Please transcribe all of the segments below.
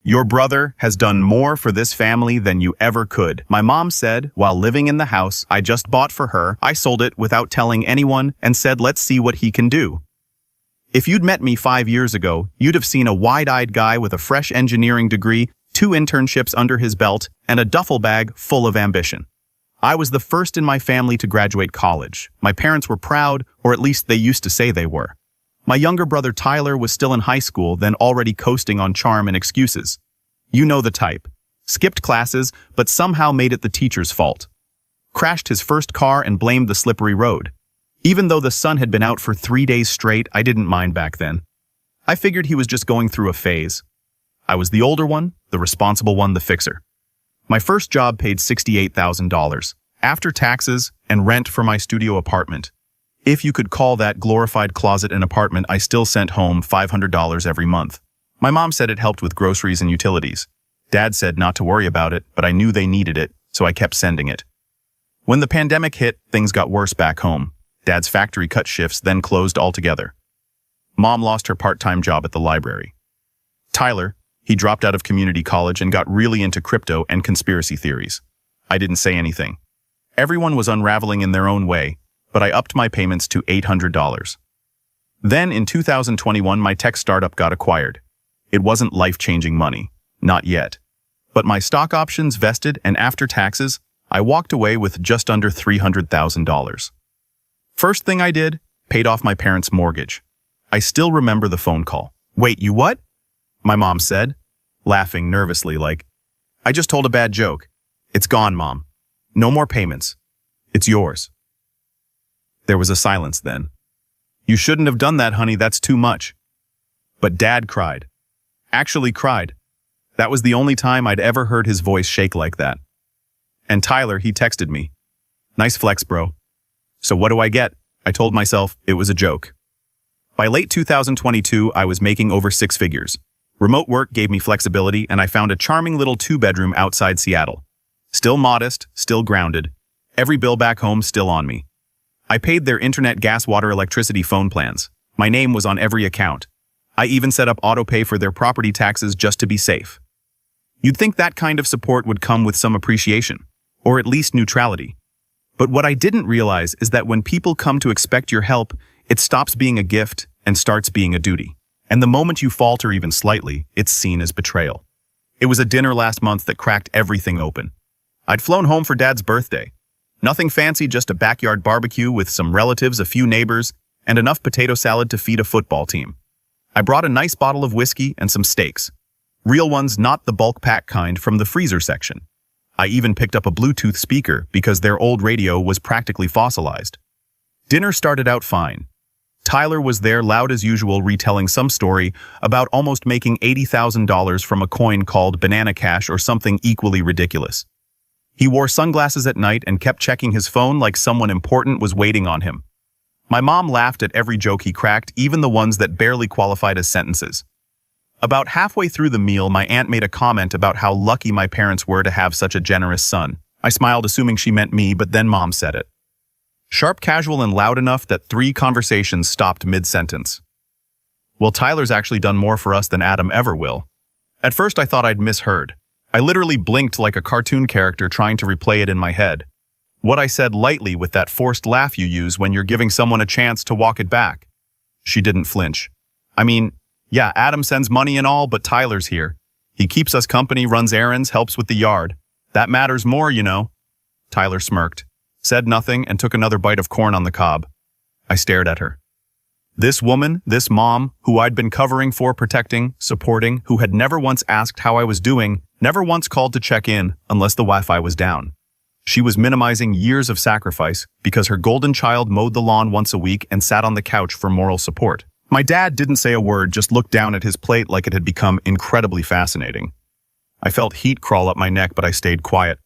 Your brother has done more for this family than you ever could. My mom said, while living in the house I just bought for her, I sold it without telling anyone and said, let's see what he can do. If you'd met me 5 years ago, you'd have seen a wide-eyed guy with a fresh engineering degree, 2 internships under his belt, and a duffel bag full of ambition. I was the first in my family to graduate college. My parents were proud, or at least they used to say they were. My younger brother Tyler was still in high school, then already coasting on charm and excuses. You know the type. Skipped classes, but somehow made it the teacher's fault. Crashed his first car and blamed the slippery road. Even though the sun had been out for 3 days straight, I didn't mind back then. I figured he was just going through a phase. I was the older one, the responsible one, the fixer. My first job paid $68,000, after taxes and rent for my studio apartment. If you could call that glorified closet an apartment, I still sent home $500 every month. My mom said it helped with groceries and utilities. Dad said not to worry about it, but I knew they needed it, so I kept sending it. When the pandemic hit, things got worse back home. Dad's factory cut shifts, then closed altogether. Mom lost her part-time job at the library. Tyler, he dropped out of community college and got really into crypto and conspiracy theories. I didn't say anything. Everyone was unraveling in their own way, but I upped my payments to $800. Then in 2021, my tech startup got acquired. It wasn't life-changing money, not yet. But my stock options vested, and after taxes, I walked away with just under $300,000. First thing I did, paid off my parents' mortgage. I still remember the phone call. Wait, you what? My mom said, laughing nervously like, I just told a bad joke. It's gone, Mom. No more payments. It's yours. There was a silence then. You shouldn't have done that, honey, that's too much. But Dad cried. Actually cried. That was the only time I'd ever heard his voice shake like that. And Tyler, he texted me. Nice flex, bro. So what do I get? I told myself it was a joke. By late 2022, I was making over 6 figures. Remote work gave me flexibility, and I found a charming little 2-bedroom outside Seattle. Still modest, still grounded. Every bill back home still on me. I paid their internet, gas, water, electricity, phone plans. My name was on every account. I even set up autopay for their property taxes just to be safe. You'd think that kind of support would come with some appreciation, or at least neutrality. But what I didn't realize is that when people come to expect your help, it stops being a gift and starts being a duty. And the moment you falter even slightly, it's seen as betrayal. It was a dinner last month that cracked everything open. I'd flown home for Dad's birthday. Nothing fancy, just a backyard barbecue with some relatives, a few neighbors, and enough potato salad to feed a football team. I brought a nice bottle of whiskey and some steaks. Real ones, not the bulk pack kind from the freezer section. I even picked up a Bluetooth speaker because their old radio was practically fossilized. Dinner started out fine. Tyler was there, loud as usual, retelling some story about almost making $80,000 from a coin called banana cash or something equally ridiculous. He wore sunglasses at night and kept checking his phone like someone important was waiting on him. My mom laughed at every joke he cracked, even the ones that barely qualified as sentences. About halfway through the meal, my aunt made a comment about how lucky my parents were to have such a generous son. I smiled, assuming she meant me, but then Mom said it. Sharp, casual, and loud enough that 3 conversations stopped mid-sentence. Well, Tyler's actually done more for us than Adam ever will. At first I thought I'd misheard. I literally blinked like a cartoon character trying to replay it in my head. What I said lightly with that forced laugh you use when you're giving someone a chance to walk it back. She didn't flinch. I mean, yeah, Adam sends money and all, but Tyler's here. He keeps us company, runs errands, helps with the yard. That matters more, you know. Tyler smirked, said nothing, and took another bite of corn on the cob. I stared at her. This woman, this mom, who I'd been covering for, protecting, supporting, who had never once asked how I was doing, never once called to check in unless the Wi-Fi was down. She was minimizing years of sacrifice because her golden child mowed the lawn once a week and sat on the couch for moral support. My dad didn't say a word, just looked down at his plate like it had become incredibly fascinating. I felt heat crawl up my neck, but I stayed quiet.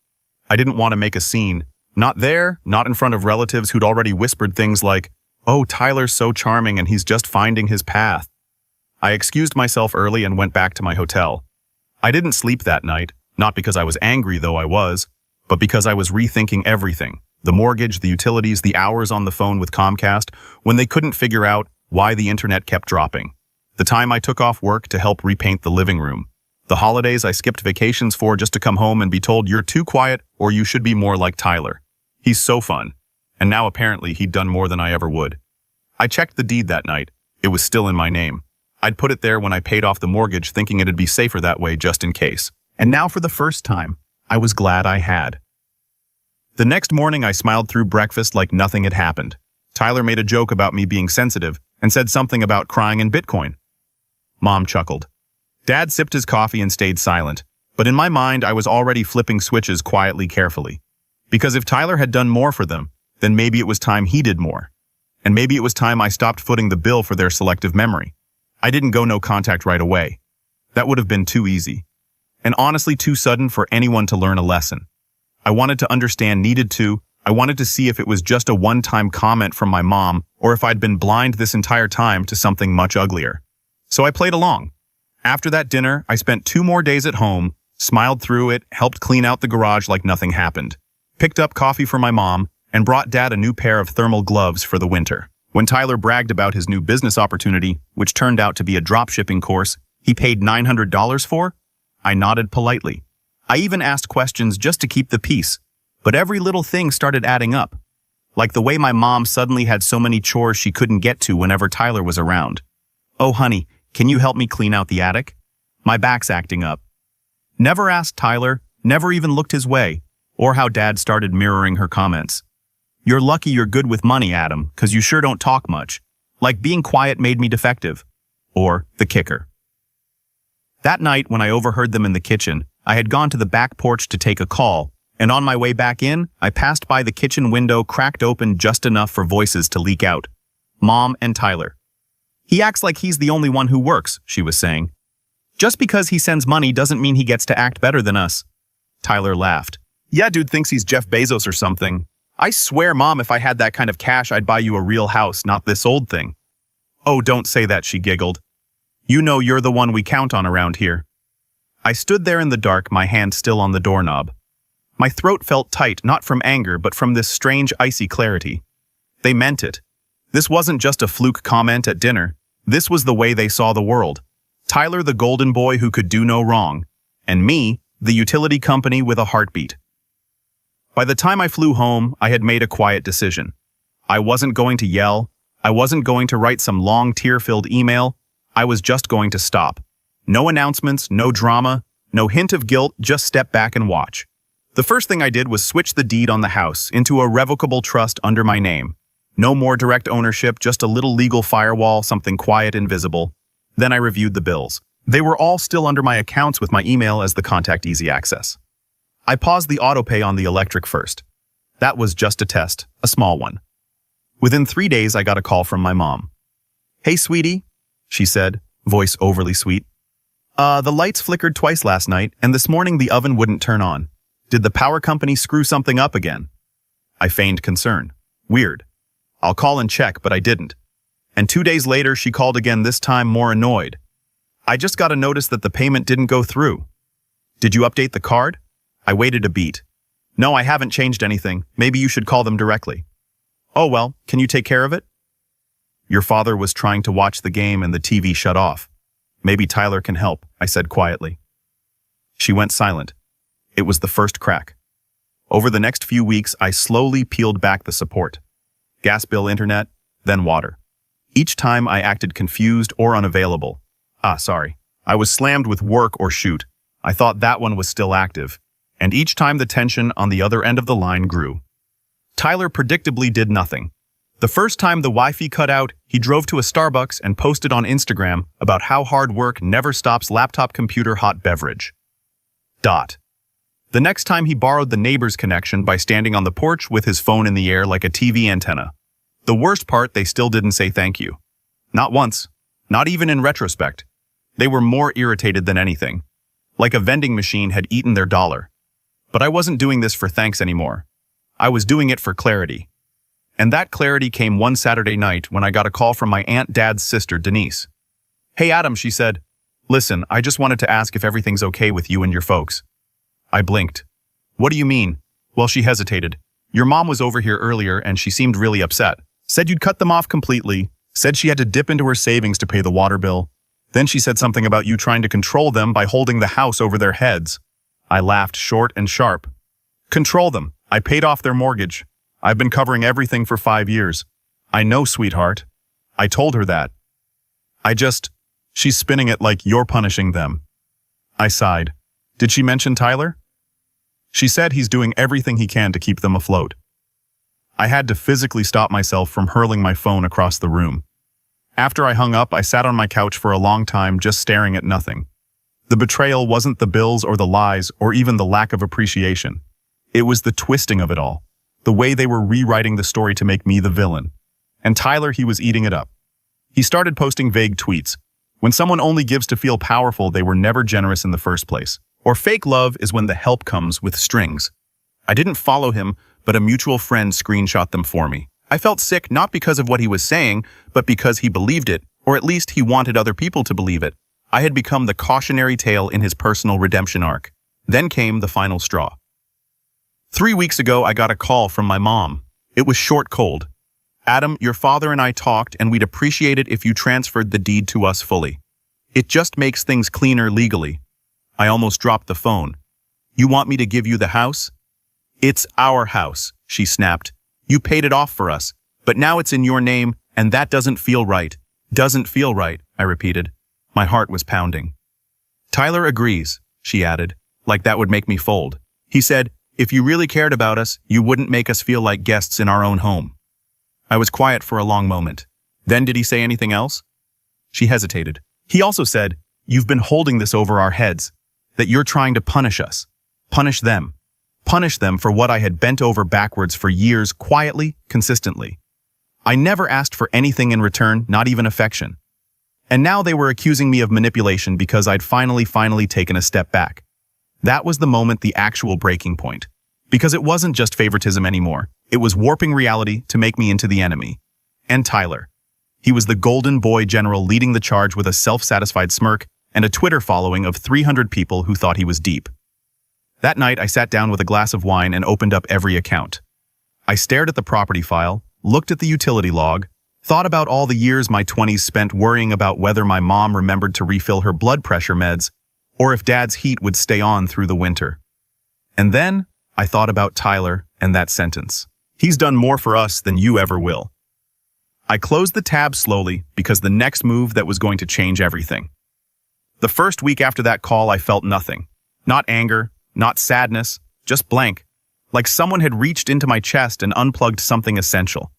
I didn't want to make a scene. Not there, not in front of relatives who'd already whispered things like, "Oh, Tyler's so charming and he's just finding his path." I excused myself early and went back to my hotel. I didn't sleep that night, not because I was angry, though I was, but because I was rethinking everything. The mortgage, the utilities, the hours on the phone with Comcast, when they couldn't figure out why the internet kept dropping. The time I took off work to help repaint the living room. The holidays I skipped vacations for just to come home and be told you're too quiet or you should be more like Tyler. He's so fun. And now apparently he'd done more than I ever would. I checked the deed that night. It was still in my name. I'd put it there when I paid off the mortgage thinking it'd be safer that way just in case. And now for the first time, I was glad I had. The next morning I smiled through breakfast like nothing had happened. Tyler made a joke about me being sensitive and said something about crying in Bitcoin. Mom chuckled. Dad sipped his coffee and stayed silent, but in my mind I was already flipping switches quietly, carefully. Because if Tyler had done more for them, then maybe it was time he did more. And maybe it was time I stopped footing the bill for their selective memory. I didn't go no contact right away. That would have been too easy. And honestly too sudden for anyone to learn a lesson. I wanted to understand, I wanted to see if it was just a one-time comment from my mom or if I'd been blind this entire time to something much uglier. So I played along. After that dinner, I spent 2 more days at home, smiled through it, helped clean out the garage like nothing happened, picked up coffee for my mom, and brought Dad a new pair of thermal gloves for the winter. When Tyler bragged about his new business opportunity, which turned out to be a dropshipping course he paid $900 for, I nodded politely. I even asked questions just to keep the peace, but every little thing started adding up. Like the way my mom suddenly had so many chores she couldn't get to whenever Tyler was around. Oh honey, can you help me clean out the attic? My back's acting up. Never asked Tyler, never even looked his way, or how Dad started mirroring her comments. You're lucky you're good with money, Adam, 'cause you sure don't talk much. Like being quiet made me defective. Or the kicker. That night when I overheard them in the kitchen, I had gone to the back porch to take a call, and on my way back in, I passed by the kitchen window cracked open just enough for voices to leak out. Mom and Tyler. He acts like he's the only one who works, she was saying. Just because he sends money doesn't mean he gets to act better than us. Tyler laughed. Yeah, dude thinks he's Jeff Bezos or something. I swear, Mom, if I had that kind of cash, I'd buy you a real house, not this old thing. Oh, don't say that, she giggled. You know you're the one we count on around here. I stood there in the dark, my hand still on the doorknob. My throat felt tight, not from anger, but from this strange icy clarity. They meant it. This wasn't just a fluke comment at dinner. This was the way they saw the world. Tyler, the golden boy who could do no wrong, and me, the utility company with a heartbeat. By the time I flew home, I had made a quiet decision. I wasn't going to yell. I wasn't going to write some long tear-filled email. I was just going to stop. No announcements, no drama, no hint of guilt, just step back and watch. The first thing I did was switch the deed on the house into a revocable trust under my name. No more direct ownership, just a little legal firewall, something quiet and visible. Then I reviewed the bills. They were all still under my accounts with my email as the contact easy access. I paused the autopay on the electric first. That was just a test, a small one. Within 3 days, I got a call from my mom. Hey, sweetie, she said, voice overly sweet. The lights flickered twice last night, and this morning the oven wouldn't turn on. Did the power company screw something up again? I feigned concern. Weird. I'll call and check, but I didn't. And 2 days later, she called again, this time more annoyed. I just got a notice that the payment didn't go through. Did you update the card? I waited a beat. No, I haven't changed anything. Maybe you should call them directly. Oh well, can you take care of it? Your father was trying to watch the game and the TV shut off. Maybe Tyler can help, I said quietly. She went silent. It was the first crack. Over the next few weeks, I slowly peeled back the support. Gas bill, internet, then water. Each time I acted confused or unavailable. I was slammed with work or shoot. I thought that one was still active. And each time the tension on the other end of the line grew. Tyler predictably did nothing. The first time the Wi-Fi cut out, he drove to a Starbucks and posted on Instagram about how hard work never stops laptop computer hot beverage. The next time he borrowed the neighbor's connection by standing on the porch with his phone in the air like a TV antenna. The worst part, they still didn't say thank you. Not once. Not even in retrospect. They were more irritated than anything. Like a vending machine had eaten their dollar. But I wasn't doing this for thanks anymore. I was doing it for clarity. And that clarity came one Saturday night when I got a call from my Aunt Dad's sister, Denise. Hey Adam, she said. Listen, I just wanted to ask if everything's okay with you and your folks. I blinked. What do you mean? Well, she hesitated. Your mom was over here earlier and she seemed really upset. Said you'd cut them off completely. Said she had to dip into her savings to pay the water bill. Then she said something about you trying to control them by holding the house over their heads. I laughed short and sharp. Control them. I paid off their mortgage. I've been covering everything for 5 years. I know, sweetheart. I told her that. She's spinning it like you're punishing them. I sighed. Did she mention Tyler? She said he's doing everything he can to keep them afloat. I had to physically stop myself from hurling my phone across the room. After I hung up, I sat on my couch for a long time just staring at nothing. The betrayal wasn't the bills or the lies or even the lack of appreciation. It was the twisting of it all. The way they were rewriting the story to make me the villain. And Tyler, he was eating it up. He started posting vague tweets. When someone only gives to feel powerful, they were never generous in the first place. Or fake love is when the help comes with strings. I didn't follow him, but a mutual friend screenshot them for me. I felt sick not because of what he was saying, but because he believed it, or at least he wanted other people to believe it. I had become the cautionary tale in his personal redemption arc. Then came the final straw. 3 weeks ago, I got a call from my mom. It was short cold. Adam, your father and I talked, and we'd appreciate it if you transferred the deed to us fully. It just makes things cleaner legally. I almost dropped the phone. You want me to give you the house? It's our house, she snapped. You paid it off for us, but now it's in your name, and that doesn't feel right. Doesn't feel right, I repeated. My heart was pounding. Tyler agrees, she added, like that would make me fold. He said, if you really cared about us, you wouldn't make us feel like guests in our own home. I was quiet for a long moment. Then did he say anything else? She hesitated. He also said, you've been holding this over our heads, that you're trying to punish us. Punish them. Punish them for what I had bent over backwards for years, quietly, consistently. I never asked for anything in return, not even affection. And now they were accusing me of manipulation because I'd finally taken a step back. That was the moment, the actual breaking point. Because it wasn't just favoritism anymore. It was warping reality to make me into the enemy. And Tyler. He was the golden boy general leading the charge with a self-satisfied smirk and a Twitter following of 300 people who thought he was deep. That night, I sat down with a glass of wine and opened up every account. I stared at the property file, looked at the utility log, thought about all the years my 20s spent worrying about whether my mom remembered to refill her blood pressure meds, or if Dad's heat would stay on through the winter. And then, I thought about Tyler and that sentence. He's done more for us than you ever will. I closed the tab slowly because the next move that was going to change everything. The first week after that call, I felt nothing. Not anger, not sadness, just blank. Like someone had reached into my chest and unplugged something essential.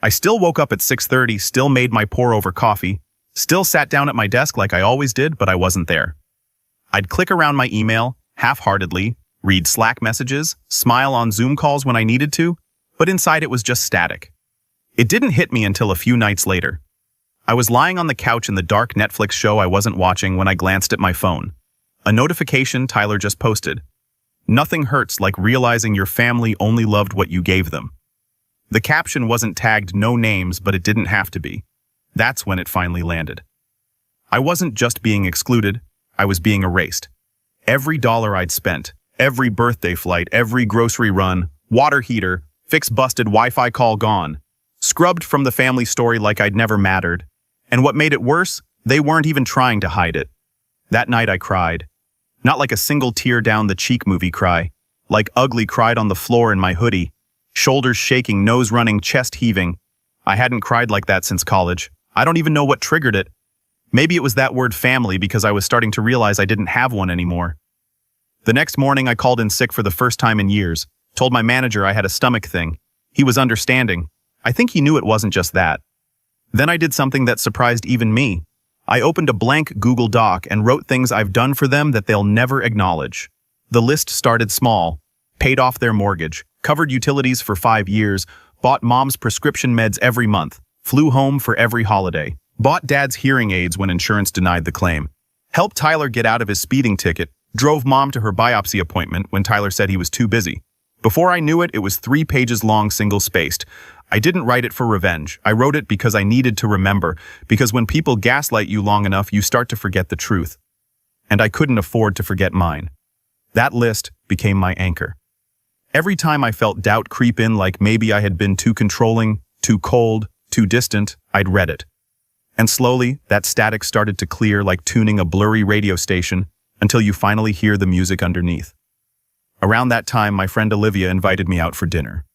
I still woke up at 6:30, still made my pour-over coffee, still sat down at my desk like I always did, but I wasn't there. I'd click around my email, half-heartedly, read Slack messages, smile on Zoom calls when I needed to, but inside it was just static. It didn't hit me until a few nights later. I was lying on the couch in the dark Netflix show I wasn't watching when I glanced at my phone. A notification Tyler just posted. Nothing hurts like realizing your family only loved what you gave them. The caption wasn't tagged no names, but it didn't have to be. That's when it finally landed. I wasn't just being excluded, I was being erased. Every dollar I'd spent, every birthday flight, every grocery run, water heater, fix busted Wi-Fi call gone, scrubbed from the family story like I'd never mattered. And what made it worse, they weren't even trying to hide it. That night I cried. Not like a single tear down the cheek movie cry, like ugly cried on the floor in my hoodie, shoulders shaking, nose running, chest heaving. I hadn't cried like that since college. I don't even know what triggered it. Maybe it was that word family because I was starting to realize I didn't have one anymore. The next morning I called in sick for the first time in years, told my manager I had a stomach thing. He was understanding. I think he knew it wasn't just that. Then I did something that surprised even me. I opened a blank Google Doc and wrote things I've done for them that they'll never acknowledge. The list started small. Paid off their mortgage, covered utilities for 5 years, bought mom's prescription meds every month, flew home for every holiday, bought dad's hearing aids when insurance denied the claim, helped Tyler get out of his speeding ticket, drove mom to her biopsy appointment when Tyler said he was too busy. Before I knew it, it was 3 pages long, single-spaced. I didn't write it for revenge. I wrote it because I needed to remember, because when people gaslight you long enough, you start to forget the truth. And I couldn't afford to forget mine. That list became my anchor. Every time I felt doubt creep in, like maybe I had been too controlling, too cold, too distant, I'd read it. And slowly, that static started to clear like tuning a blurry radio station until you finally hear the music underneath. Around that time, my friend Olivia invited me out for dinner.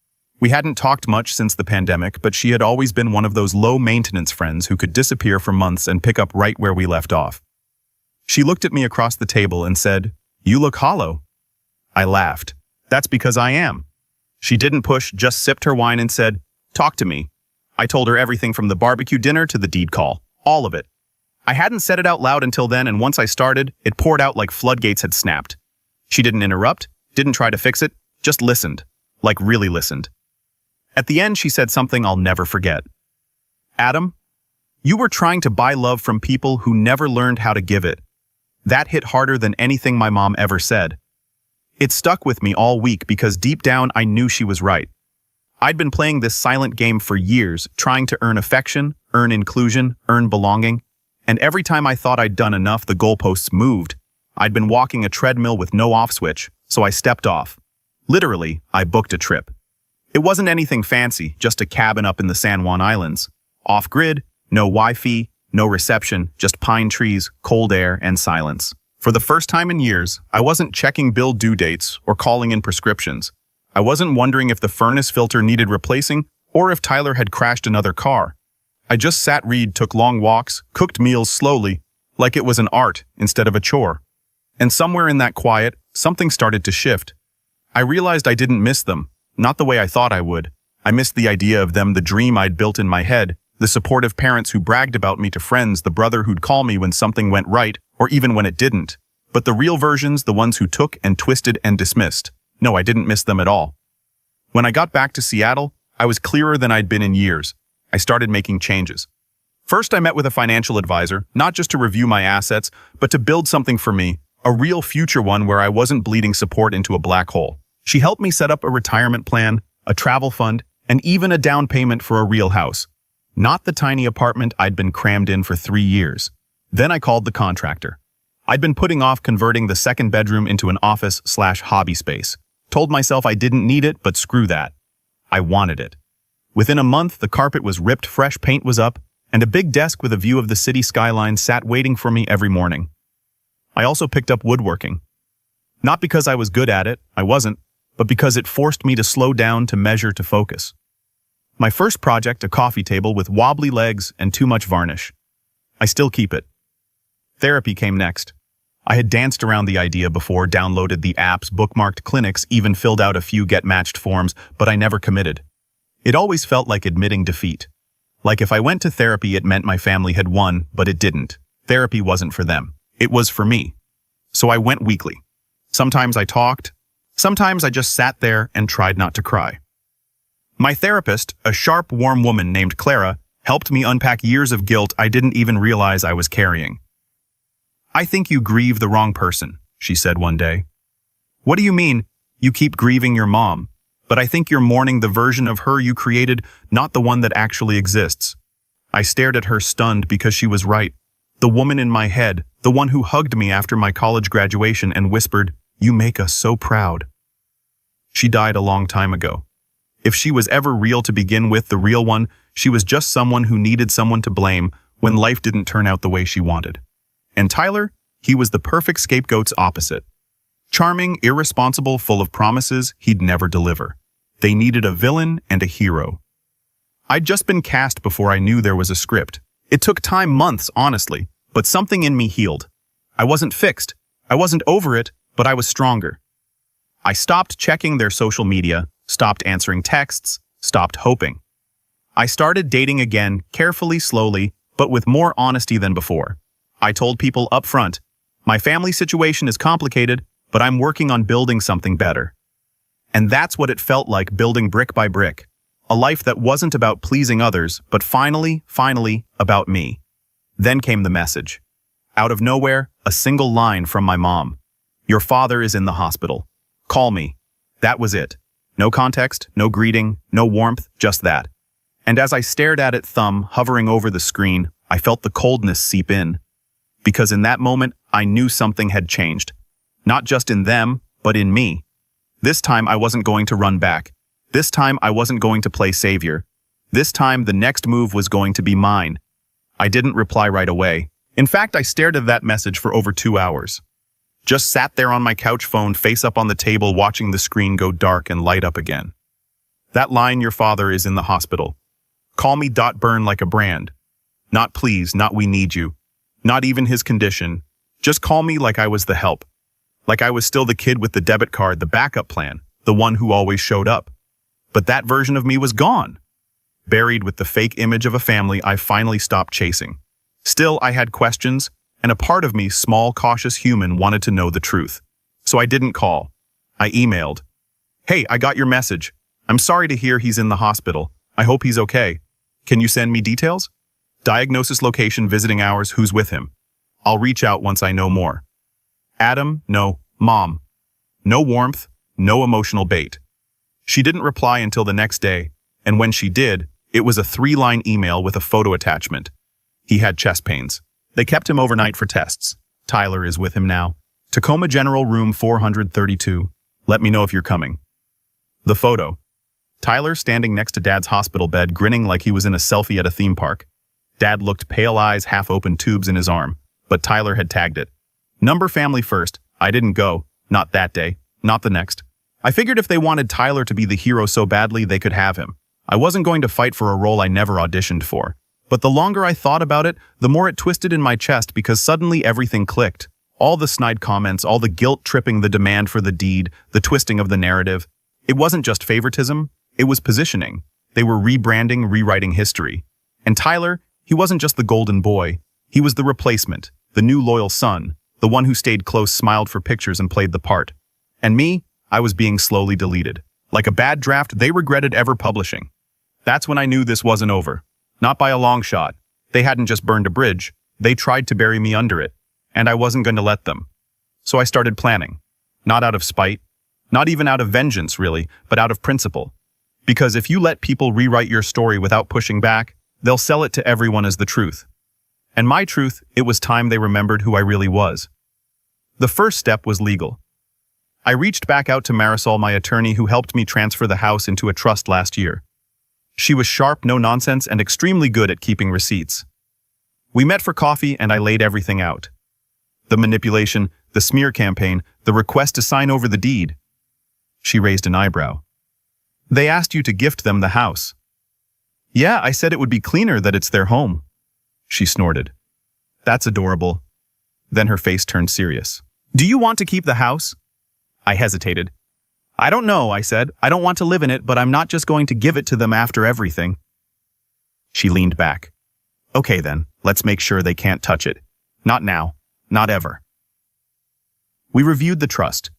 We hadn't talked much since the pandemic, but she had always been one of those low-maintenance friends who could disappear for months and pick up right where we left off. She looked at me across the table and said, "You look hollow." I laughed. "That's because I am." She didn't push, just sipped her wine and said, "Talk to me." I told her everything from the barbecue dinner to the deed call. All of it. I hadn't said it out loud until then, and once I started, it poured out like floodgates had snapped. She didn't interrupt, didn't try to fix it, just listened. Like really listened. At the end, she said something I'll never forget. "Adam, you were trying to buy love from people who never learned how to give it." That hit harder than anything my mom ever said. It stuck with me all week because deep down I knew she was right. I'd been playing this silent game for years, trying to earn affection, earn inclusion, earn belonging, and every time I thought I'd done enough, the goalposts moved. I'd been walking a treadmill with no off switch, so I stepped off. Literally, I booked a trip. It wasn't anything fancy, just a cabin up in the San Juan Islands. Off-grid, no Wi-Fi, no reception, just pine trees, cold air, and silence. For the first time in years, I wasn't checking bill due dates or calling in prescriptions. I wasn't wondering if the furnace filter needed replacing or if Tyler had crashed another car. I just sat, took long walks, cooked meals slowly, like it was an art instead of a chore. And somewhere in that quiet, something started to shift. I realized I didn't miss them, not the way I thought I would. I missed the idea of them, the dream I'd built in my head, the supportive parents who bragged about me to friends, the brother who'd call me when something went right, or even when it didn't. But the real versions, the ones who took and twisted and dismissed. No, I didn't miss them at all. When I got back to Seattle, I was clearer than I'd been in years. I started making changes. First, I met with a financial advisor, not just to review my assets, but to build something for me, a real future one where I wasn't bleeding support into a black hole. She helped me set up a retirement plan, a travel fund, and even a down payment for a real house. Not the tiny apartment I'd been crammed in for 3 years. Then I called the contractor. I'd been putting off converting the second bedroom into an office/hobby space. Told myself I didn't need it, but screw that. I wanted it. Within a month, the carpet was ripped, fresh paint was up, and a big desk with a view of the city skyline sat waiting for me every morning. I also picked up woodworking. Not because I was good at it, I wasn't, but because it forced me to slow down, to measure, to focus. My first project, a coffee table with wobbly legs and too much varnish. I still keep it. Therapy came next. I had danced around the idea before, downloaded the apps, bookmarked clinics, even filled out a few get-matched forms, but I never committed. It always felt like admitting defeat. Like if I went to therapy, it meant my family had won, but it didn't. Therapy wasn't for them. It was for me. So I went weekly. Sometimes I talked. Sometimes I just sat there and tried not to cry. My therapist, a sharp, warm woman named Clara, helped me unpack years of guilt I didn't even realize I was carrying. "I think you grieve the wrong person," she said one day. "What do you mean? You keep grieving your mom. But I think you're mourning the version of her you created, not the one that actually exists." I stared at her, stunned, because she was right. The woman in my head, the one who hugged me after my college graduation and whispered, "You make us so proud." She died a long time ago. If she was ever real to begin with, the real one, she was just someone who needed someone to blame when life didn't turn out the way she wanted. And Tyler, he was the perfect scapegoat's opposite. Charming, irresponsible, full of promises he'd never deliver. They needed a villain and a hero. I'd just been cast before I knew there was a script. It took time, months, honestly, but something in me healed. I wasn't fixed. I wasn't over it, but I was stronger. I stopped checking their social media, stopped answering texts, stopped hoping. I started dating again, carefully, slowly, but with more honesty than before. I told people up front, my family situation is complicated, but I'm working on building something better. And that's what it felt like, building brick by brick. A life that wasn't about pleasing others, but finally, about me. Then came the message. Out of nowhere, a single line from my mom. "Your father is in the hospital. Call me." That was it. No context, no greeting, no warmth, just that. And as I stared at it, thumb hovering over the screen, I felt the coldness seep in. Because in that moment, I knew something had changed. Not just in them, but in me. This time I wasn't going to run back. This time I wasn't going to play savior. This time the next move was going to be mine. I didn't reply right away. In fact, I stared at that message for over 2 hours. Just sat there on my couch phone, face up on the table, watching the screen go dark and light up again. That line, "Your father is in the hospital." Call me. Burn like a brand. Not please, not we need you. Not even his condition. Just call me like I was the help. Like I was still the kid with the debit card, the backup plan, the one who always showed up. But that version of me was gone. Buried with the fake image of a family I finally stopped chasing. Still, I had questions, and a part of me, small, cautious human, wanted to know the truth. So I didn't call. I emailed. "Hey, I got your message. I'm sorry to hear he's in the hospital. I hope he's okay. Can you send me details? Diagnosis, location, visiting hours, who's with him. I'll reach out once I know more." Adam, no. Mom. No warmth, no emotional bait. She didn't reply until the next day, and when she did, it was a 3-line email with a photo attachment. He had chest pains. They kept him overnight for tests. Tyler is with him now. Tacoma General, room 432. Let me know if you're coming. The photo. Tyler standing next to Dad's hospital bed, grinning like he was in a selfie at a theme park. Dad looked pale, eyes, half-open tubes in his arm, but Tyler had tagged it. Number family first. I didn't go. Not that day. Not the next. I figured if they wanted Tyler to be the hero so badly, they could have him. I wasn't going to fight for a role I never auditioned for. But the longer I thought about it, the more it twisted in my chest, because suddenly everything clicked. All the snide comments, all the guilt-tripping, the demand for the deed, the twisting of the narrative. It wasn't just favoritism, it was positioning. They were rebranding, rewriting history. And Tyler, he wasn't just the golden boy. He was the replacement, the new loyal son, the one who stayed close, smiled for pictures, and played the part. And me, I was being slowly deleted. Like a bad draft they regretted ever publishing. That's when I knew this wasn't over. Not by a long shot. They hadn't just burned a bridge, they tried to bury me under it. And I wasn't going to let them. So I started planning. Not out of spite, not even out of vengeance really, but out of principle. Because if you let people rewrite your story without pushing back, they'll sell it to everyone as the truth. And my truth, it was time they remembered who I really was. The first step was legal. I reached back out to Marisol, my attorney, who helped me transfer the house into a trust last year. She was sharp, no nonsense, and extremely good at keeping receipts. We met for coffee and I laid everything out. The manipulation, the smear campaign, the request to sign over the deed. She raised an eyebrow. They asked you to gift them the house. Yeah, I said it would be cleaner that it's their home. She snorted. That's adorable. Then her face turned serious. Do you want to keep the house? I hesitated. I don't know, I said. I don't want to live in it, but I'm not just going to give it to them after everything. She leaned back. Okay then, let's make sure they can't touch it. Not now. Not ever. We reviewed the trust.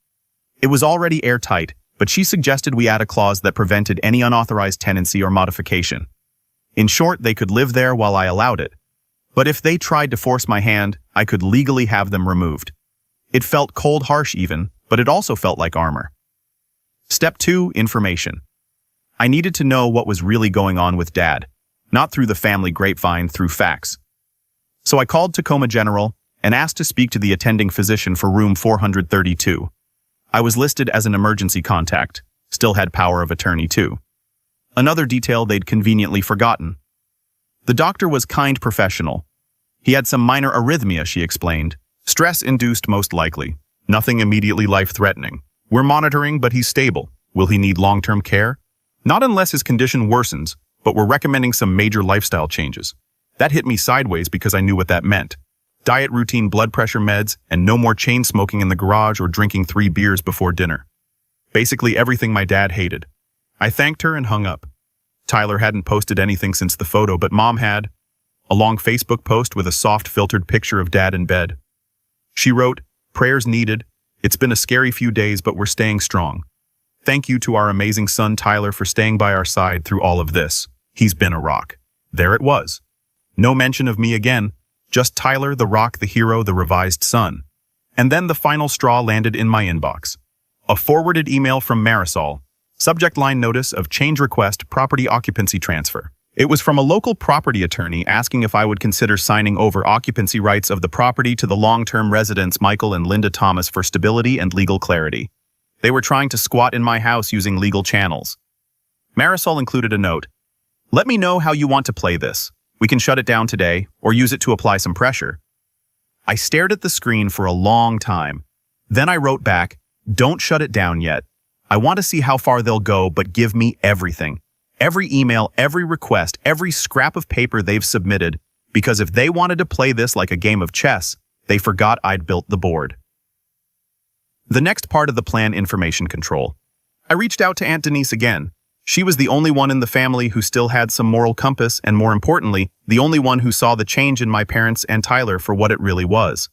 It was already airtight, but she suggested we add a clause that prevented any unauthorized tenancy or modification. In short, they could live there while I allowed it. But if they tried to force my hand, I could legally have them removed. It felt cold, harsh even, but it also felt like armor. Step 2, information. I needed to know what was really going on with Dad, not through the family grapevine, through facts. So I called Tacoma General and asked to speak to the attending physician for room 432. I was listed as an emergency contact, still had power of attorney too. Another detail they'd conveniently forgotten. The doctor was kind, professional. He had some minor arrhythmia, she explained. Stress-induced most likely. Nothing immediately life-threatening. We're monitoring, but he's stable. Will he need long-term care? Not unless his condition worsens, but we're recommending some major lifestyle changes. That hit me sideways because I knew what that meant. Diet routine, blood pressure meds, and no more chain smoking in the garage or drinking 3 beers before dinner. Basically everything my dad hated. I thanked her and hung up. Tyler hadn't posted anything since the photo, but Mom had. A long Facebook post with a soft filtered picture of Dad in bed. She wrote, "Prayers needed. It's been a scary few days, but we're staying strong. Thank you to our amazing son Tyler for staying by our side through all of this. He's been a rock." There it was. No mention of me again. Just Tyler, the rock, the hero, the revised son. And then the final straw landed in my inbox. A forwarded email from Marisol. Subject line notice of change request, property occupancy transfer. It was from a local property attorney asking if I would consider signing over occupancy rights of the property to the long-term residents Michael and Linda Thomas for stability and legal clarity. They were trying to squat in my house using legal channels. Marisol included a note. Let me know how you want to play this. We can shut it down today or use it to apply some pressure. I stared at the screen for a long time. Then I wrote back, "Don't shut it down yet. I want to see how far they'll go, but give me everything. Every email, every request, every scrap of paper they've submitted, because if they wanted to play this like a game of chess, they forgot I'd built the board." The next part of the plan, information control. I reached out to Aunt Denise again. She was the only one in the family who still had some moral compass, and more importantly, the only one who saw the change in my parents and Tyler for what it really was.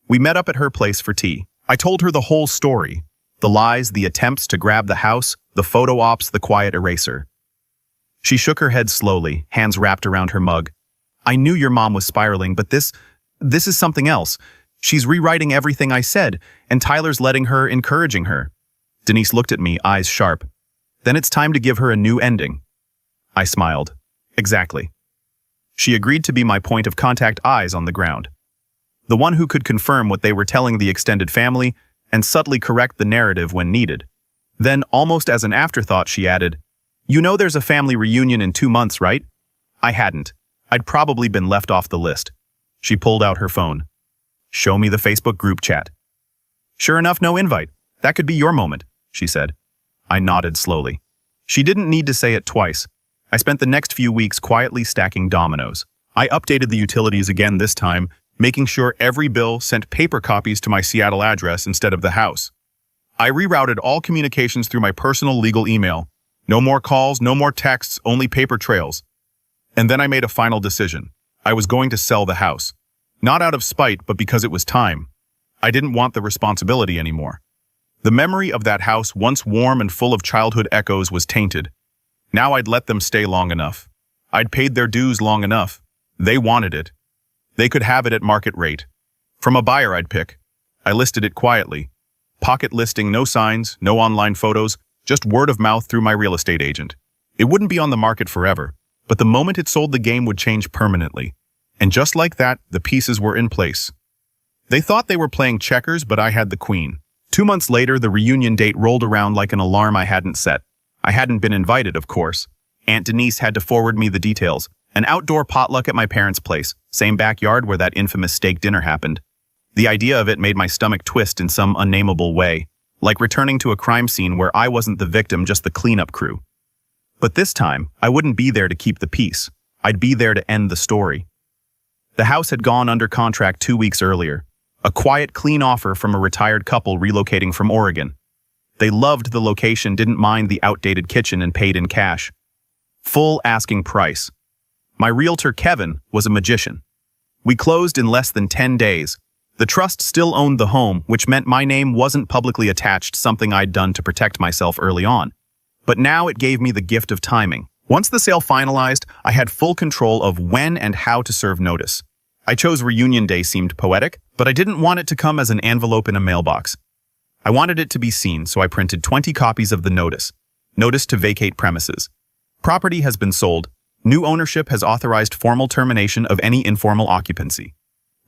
We met up at her place for tea. I told her the whole story. The lies, the attempts to grab the house, the photo ops, the quiet eraser. She shook her head slowly, hands wrapped around her mug. "I knew your mom was spiraling, but this is something else. She's rewriting everything I said, and Tyler's letting her, encouraging her." Denise looked at me, eyes sharp. "Then it's time to give her a new ending." I smiled. "Exactly." She agreed to be my point of contact, eyes on the ground. The one who could confirm what they were telling the extended family and subtly correct the narrative when needed. Then, almost as an afterthought, she added, "You know there's a family reunion in 2 months, right?" I hadn't. I'd probably been left off the list. She pulled out her phone. "Show me the Facebook group chat." "Sure enough, no invite. That could be your moment," she said. I nodded slowly. She didn't need to say it twice. I spent the next few weeks quietly stacking dominoes. I updated the utilities again this time, making sure every bill sent paper copies to my Seattle address instead of the house. I rerouted all communications through my personal legal email. No more calls, no more texts, only paper trails. And then I made a final decision. I was going to sell the house. Not out of spite, but because it was time. I didn't want the responsibility anymore. The memory of that house, once warm and full of childhood echoes, was tainted. Now I'd let them stay long enough. I'd paid their dues long enough. They wanted it. They could have it at market rate. From a buyer I'd pick. I listed it quietly. Pocket listing, no signs, no online photos, just word of mouth through my real estate agent. It wouldn't be on the market forever, but the moment it sold, the game would change permanently. And just like that, the pieces were in place. They thought they were playing checkers, but I had the queen. 2 months later, the reunion date rolled around like an alarm I hadn't set. I hadn't been invited, of course. Aunt Denise had to forward me the details. An outdoor potluck at my parents' place, same backyard where that infamous steak dinner happened. The idea of it made my stomach twist in some unnameable way, like returning to a crime scene where I wasn't the victim, just the cleanup crew. But this time, I wouldn't be there to keep the peace. I'd be there to end the story. The house had gone under contract 2 weeks earlier. A quiet, clean offer from a retired couple relocating from Oregon. They loved the location, didn't mind the outdated kitchen, and paid in cash. Full asking price. My realtor, Kevin, was a magician. We closed in less than 10 days. The trust still owned the home, which meant my name wasn't publicly attached, something I'd done to protect myself early on. But now it gave me the gift of timing. Once the sale finalized, I had full control of when and how to serve notice. I chose reunion day seemed poetic, but I didn't want it to come as an envelope in a mailbox. I wanted it to be seen, so I printed 20 copies of the notice. Notice to vacate premises. Property has been sold. New ownership has authorized formal termination of any informal occupancy.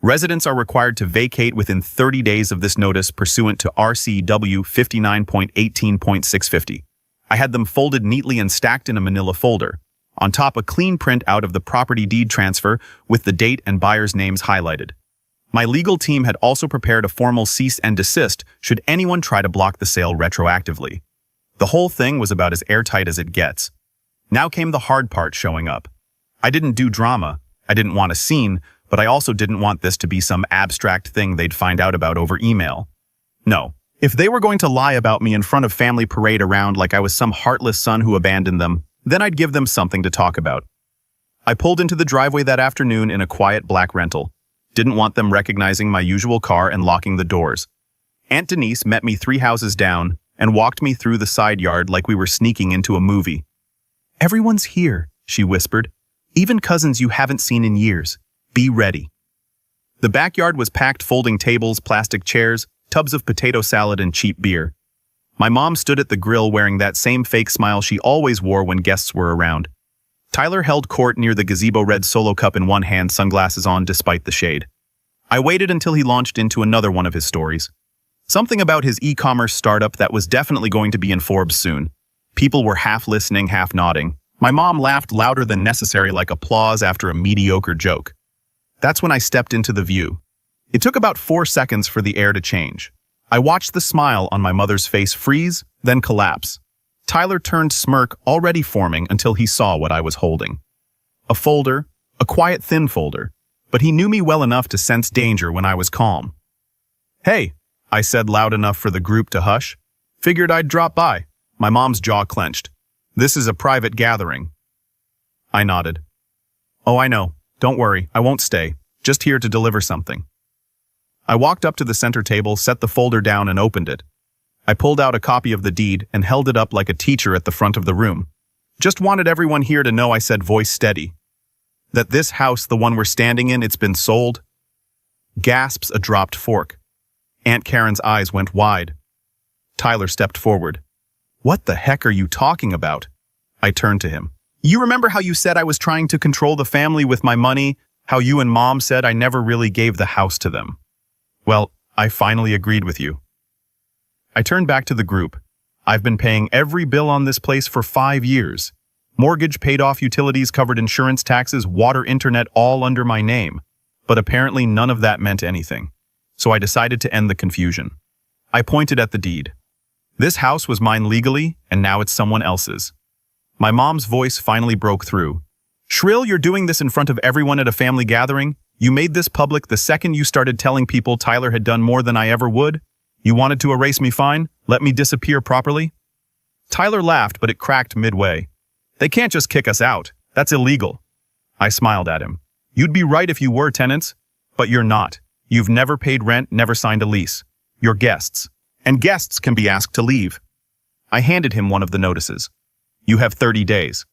Residents are required to vacate within 30 days of this notice pursuant to RCW 59.18.650. I had them folded neatly and stacked in a manila folder. On top, a clean print out of the property deed transfer with the date and buyer's names highlighted. My legal team had also prepared a formal cease and desist should anyone try to block the sale retroactively. The whole thing was about as airtight as it gets. Now came the hard part, showing up. I didn't do drama. I didn't want a scene, but I also didn't want this to be some abstract thing they'd find out about over email. No. If they were going to lie about me in front of family, parade around like I was some heartless son who abandoned them, then I'd give them something to talk about. I pulled into the driveway that afternoon in a quiet black rental. Didn't want them recognizing my usual car and locking the doors. Aunt Denise met me 3 houses down and walked me through the side yard like we were sneaking into a movie. "Everyone's here," she whispered. "Even cousins you haven't seen in years. Be ready." The backyard was packed, folding tables, plastic chairs, tubs of potato salad, and cheap beer. My mom stood at the grill wearing that same fake smile she always wore when guests were around. Tyler held court near the gazebo, red Solo cup in one hand, sunglasses on despite the shade. I waited until he launched into another one of his stories. Something about his e-commerce startup that was definitely going to be in Forbes soon. People were half listening, half nodding. My mom laughed louder than necessary like applause after a mediocre joke. That's when I stepped into the view. It took about 4 seconds for the air to change. I watched the smile on my mother's face freeze, then collapse. Tyler turned smirk already forming until he saw what I was holding. A folder, a quiet thin folder, but he knew me well enough to sense danger when I was calm. "Hey," I said loud enough for the group to hush. "Figured I'd drop by." My mom's jaw clenched. "This is a private gathering." I nodded. "Oh, I know. Don't worry, I won't stay. Just here to deliver something." I walked up to the center table, set the folder down, and opened it. I pulled out a copy of the deed and held it up like a teacher at the front of the room. "Just wanted everyone here to know," I said, voice steady, "that this house, the one we're standing in, it's been sold." Gasps, a dropped fork. Aunt Karen's eyes went wide. Tyler stepped forward. "What the heck are you talking about?" I turned to him. "You remember how you said I was trying to control the family with my money? How you and Mom said I never really gave the house to them? Well, I finally agreed with you." I turned back to the group. "I've been paying every bill on this place for 5 years. Mortgage paid off, utilities covered, insurance, taxes, water, internet, all under my name. But apparently none of that meant anything. So I decided to end the confusion." I pointed at the deed. "This house was mine legally, and now it's someone else's." My mom's voice finally broke through. "Shrill, you're doing this in front of everyone at a family gathering? You made this public the second you started telling people Tyler had done more than I ever would? You wanted to erase me, fine? Let me disappear properly?" Tyler laughed, but it cracked midway. "They can't just kick us out. That's illegal." I smiled at him. "You'd be right if you were tenants, but you're not. You've never paid rent, never signed a lease. You're guests. And guests can be asked to leave." I handed him one of the notices. "You have 30 days.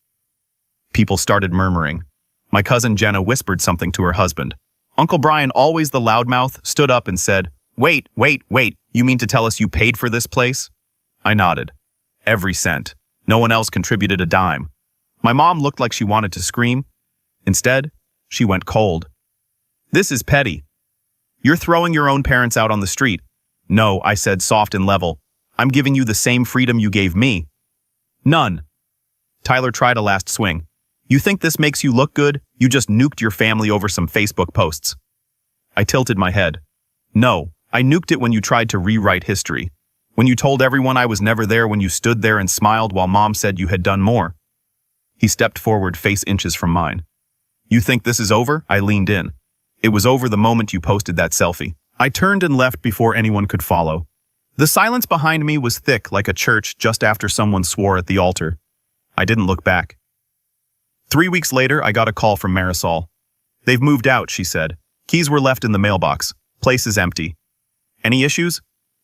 People started murmuring. My cousin Jenna whispered something to her husband. Uncle Brian, always the loudmouth, stood up and said, Wait, you mean to tell us you paid for this place?" I nodded. Every cent. No one else contributed a dime. My mom looked like she wanted to scream. Instead, she went cold. "This is petty. You're throwing your own parents out on the street." "No," I said, soft and level. "I'm giving you the same freedom you gave me." "None." Tyler tried a last swing. "You think this makes you look good? You just nuked your family over some Facebook posts." I tilted my head. "No, I nuked it when you tried to rewrite history. When you told everyone I was never there, when you stood there and smiled while Mom said you had done more." He stepped forward, face inches from mine. "You think this is over?" I leaned in. "It was over the moment you posted that selfie." I turned and left before anyone could follow. The silence behind me was thick like a church just after someone swore at the altar. I didn't look back. 3 weeks later, I got a call from Marisol. "They've moved out," she said. "Keys were left in the mailbox. Place is empty." "Any issues?"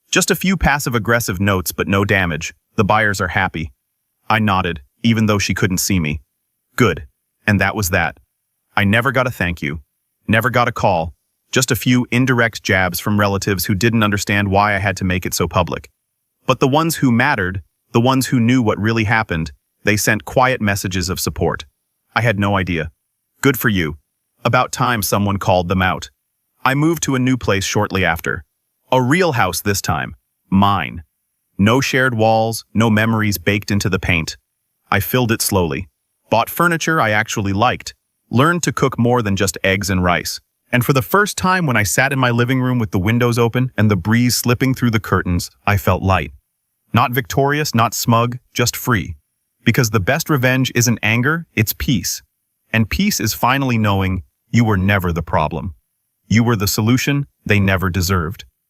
"Just a few passive-aggressive notes, but no damage. The buyers are happy." I nodded, even though she couldn't see me. "Good." And that was that. I never got a thank you. Never got a call. Just a few indirect jabs from relatives who didn't understand why I had to make it so public. But the ones who mattered, the ones who knew what really happened, they sent quiet messages of support. I had no idea. Good for you. About time someone called them out. I moved to a new place shortly after. A real house this time. Mine. No shared walls, no memories baked into the paint. I filled it slowly. Bought furniture I actually liked. Learned to cook more than just eggs and rice. And for the first time, when I sat in my living room with the windows open and the breeze slipping through the curtains, I felt light. Not victorious, not smug, just free. Because the best revenge isn't anger, it's peace. And peace is finally knowing you were never the problem. You were the solution they never deserved.